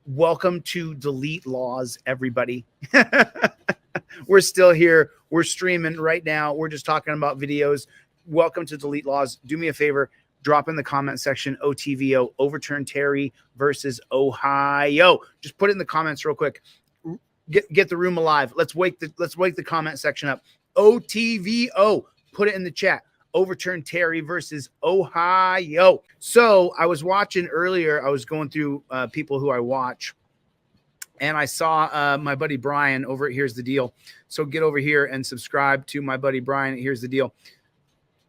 Welcome to Delete Lawz, everybody. We're still here. We're streaming right now. We're just talking about videos. Welcome to Delete Lawz. Do me a favor. Drop in the comment section, OTVO, overturn Terry versus Ohio. Just put it in the comments real quick. Get the room alive. Let's wake the comment section up. OTVO. Put it in the chat. Overturn Terry versus Ohio. So I was watching earlier. I was going through people who I watch, and I saw my buddy Brian over at Here's the Deal. So get over here and subscribe to my buddy Brian at Here's the Deal.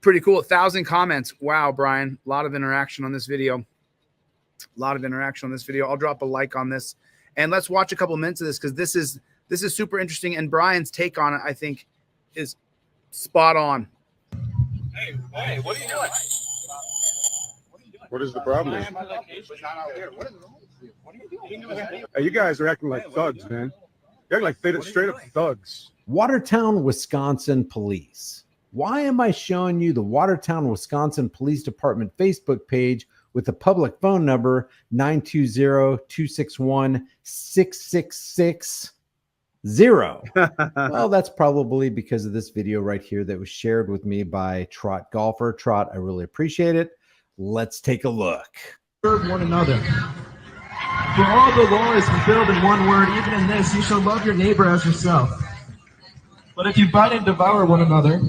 Pretty cool. 1,000 comments. Wow, Brian. A lot of interaction on this video. I'll drop a like on this, and let's watch a couple minutes of this because this is super interesting. And Brian's take on it, I think, is spot on. Hey, what are you doing? What is the problem? Hey, you guys are acting like thugs, man. You're acting like straight up thugs. Watertown, Wisconsin police. Why am I showing you the Watertown, Wisconsin Police Department Facebook page with the public phone number 920-261-6660? Well, that's probably because of this video right here that was shared with me by Trot Golfer. Trot, I really appreciate it. Let's take a look. Serve one another. For all the law is fulfilled in one word, even in this, you shall love your neighbor as yourself. But if you bite and devour one another,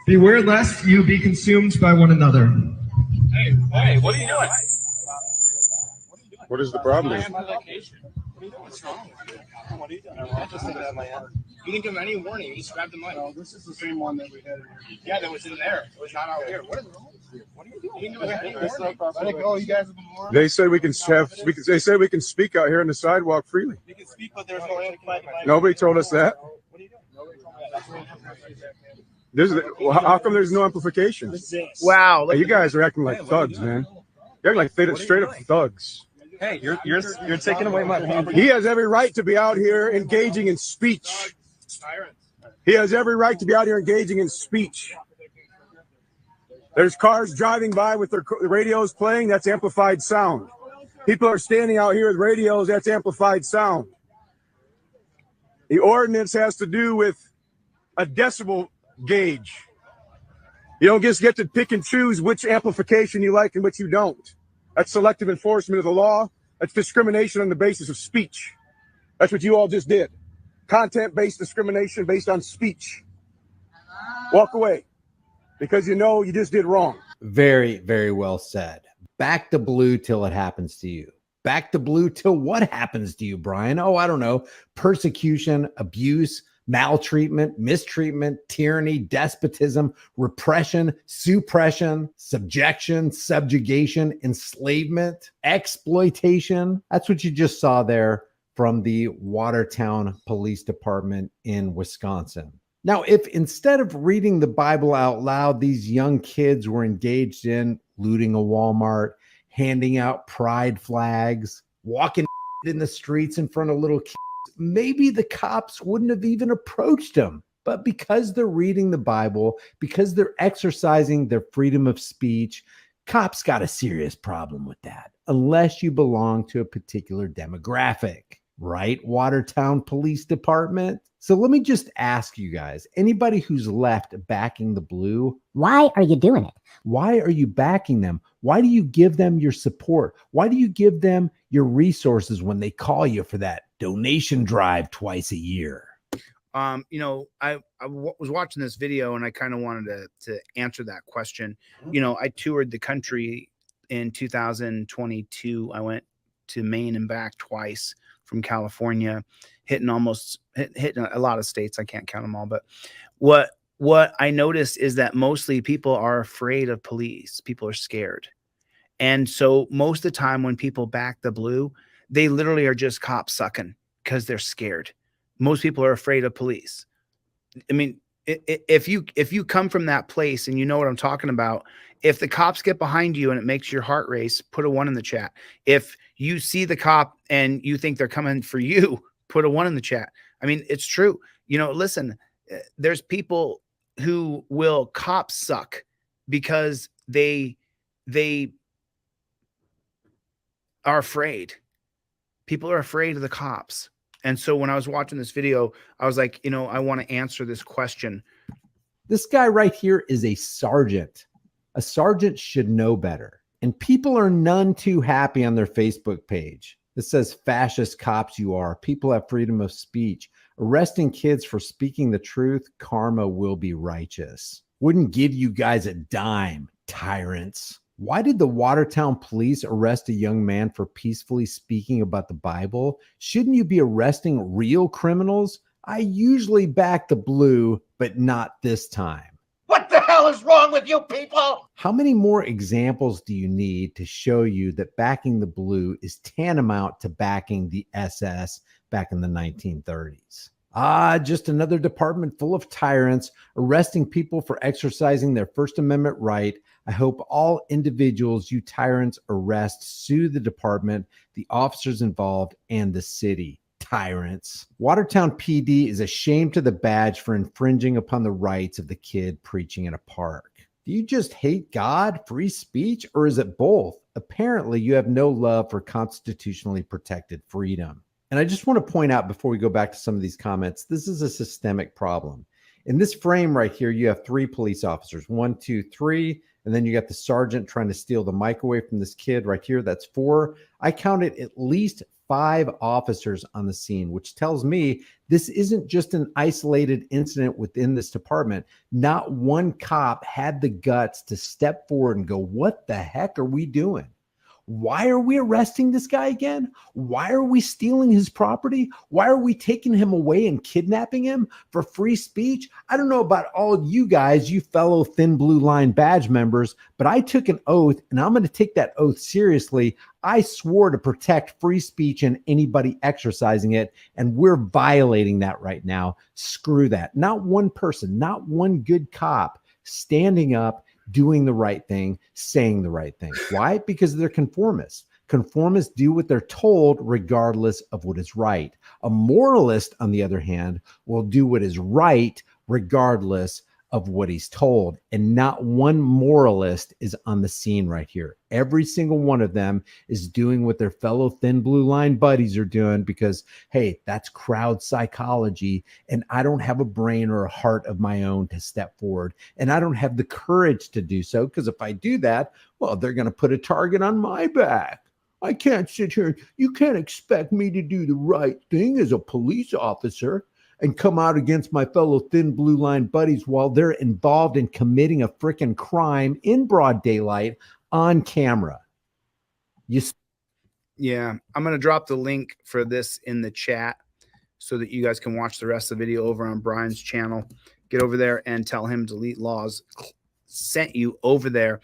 beware lest you be consumed by one another. Hey, what are you doing? What is the problem? What's wrong? What are you doing? I just didn't have my hand. You didn't give him any warning. You just grabbed the mic. No, this is the same one that we had. Yeah, that was in there. It was not out here. What is wrong with you? What are you doing? You didn't give us any warning. You guys have been warned. They said we can they said we can speak out here on the sidewalk freely. We can speak, but there's no amplified device. Nobody told us that. What are you doing? Nobody told me that. How come there's no amplification? Wow. Hey, you guys are acting like thugs, man. You're acting like straight up thugs. Hey, you're taking away my hand. He has every right to be out here engaging in speech. He has every right to be out here engaging in speech. There's cars driving by with their radios playing. That's amplified sound. People are standing out here with radios. That's amplified sound. The ordinance has to do with a decibel gauge. You don't just get to pick and choose which amplification you like and which you don't. That's selective enforcement of the law. That's discrimination on the basis of speech. That's what you all just did. Content-based discrimination based on speech. Walk away because you know you just did wrong. Very, very well said. Back to blue till it happens to you. Back to blue till what happens to you, Brian? Oh, I don't know. Persecution, abuse, maltreatment, mistreatment, tyranny, despotism, repression, suppression, subjection, subjugation, enslavement, exploitation. That's what you just saw there from the Watertown Police Department in Wisconsin. Now, if instead of reading the Bible out loud, these young kids were engaged in looting a Walmart, handing out pride flags, walking in the streets in front of little kids, maybe the cops wouldn't have even approached them. But because they're reading the Bible, because they're exercising their freedom of speech, cops got a serious problem with that, unless you belong to a particular demographic. Right, Watertown Police Department? So let me just ask you guys, anybody who's left backing the blue, why are you doing it? Why are you backing them? Why do you give them your support? Why do you give them your resources when they call you for that donation drive twice a year? I was watching this video and I kind of wanted to answer that question. I toured the country in 2022. I went to Maine and back twice from California, hitting a lot of states. I can't count them all, but what I noticed is that mostly people are afraid of police. People are scared. And so most of the time when people back the blue, they literally are just cop sucking because they're scared. Most people are afraid of police. I mean, if you come from that place and you know what I'm talking about, if the cops get behind you and it makes your heart race, put a 1 in the chat. If you see the cop and you think they're coming for you, put a 1 in the chat. I mean, it's true. Listen, there's people who will cop suck because they are afraid. People are afraid of the cops. And so when I was watching this video, I was like, you know, I want to answer this question. This guy right here is a sergeant. A sergeant should know better. And people are none too happy on their Facebook page. It says, fascist cops you are. People have freedom of speech. Arresting kids for speaking the truth, karma will be righteous. Wouldn't give you guys a dime, tyrants. Why did the Watertown police arrest a young man for peacefully speaking about the Bible? Shouldn't you be arresting real criminals? I usually back the blue, but not this time. What the hell is wrong with you people? How many more examples do you need to show you that backing the blue is tantamount to backing the SS back in the 1930s? Just another department full of tyrants arresting people for exercising their First Amendment right. I hope all individuals you tyrants arrest sue the department, the officers involved, and the city. Tyrants. Watertown PD is ashamed to the badge for infringing upon the rights of the kid preaching in a park. Do you just hate God, free speech, or is it both? Apparently, you have no love for constitutionally protected freedom. And I just want to point out before we go back to some of these comments, this is a systemic problem. In this frame right here, you have 3 police officers, 1, 2, 3, and then you got the sergeant trying to steal the mic away from this kid right here. That's 4. I counted at least 5 officers on the scene, which tells me this isn't just an isolated incident within this department. Not one cop had the guts to step forward and go, what the heck are we doing? Why are we arresting this guy again? Why are we stealing his property? Why are we taking him away and kidnapping him for free speech? I don't know about all you guys, you fellow Thin Blue Line badge members, but I took an oath and I'm going to take that oath seriously. I swore to protect free speech and anybody exercising it, and we're violating that right now. Screw that. Not one person, not one good cop standing up, doing the right thing, saying the right thing. Why? Because they're conformists. Conformists do what they're told regardless of what is right. A moralist, on the other hand, will do what is right regardless of what he's told. And not one moralist is on the scene right here. Every single one of them is doing what their fellow Thin Blue Line buddies are doing because, hey, that's crowd psychology. And I don't have a brain or a heart of my own to step forward. And I don't have the courage to do so because if I do that, well, they're going to put a target on my back. I can't sit here. You can't expect me to do the right thing as a police officer and come out against my fellow Thin Blue Line buddies while they're involved in committing a freaking crime in broad daylight on camera. Yeah, I'm going to drop the link for this in the chat so that you guys can watch the rest of the video over on Brian's channel. Get over there and tell him Delete Lawz sent you over there.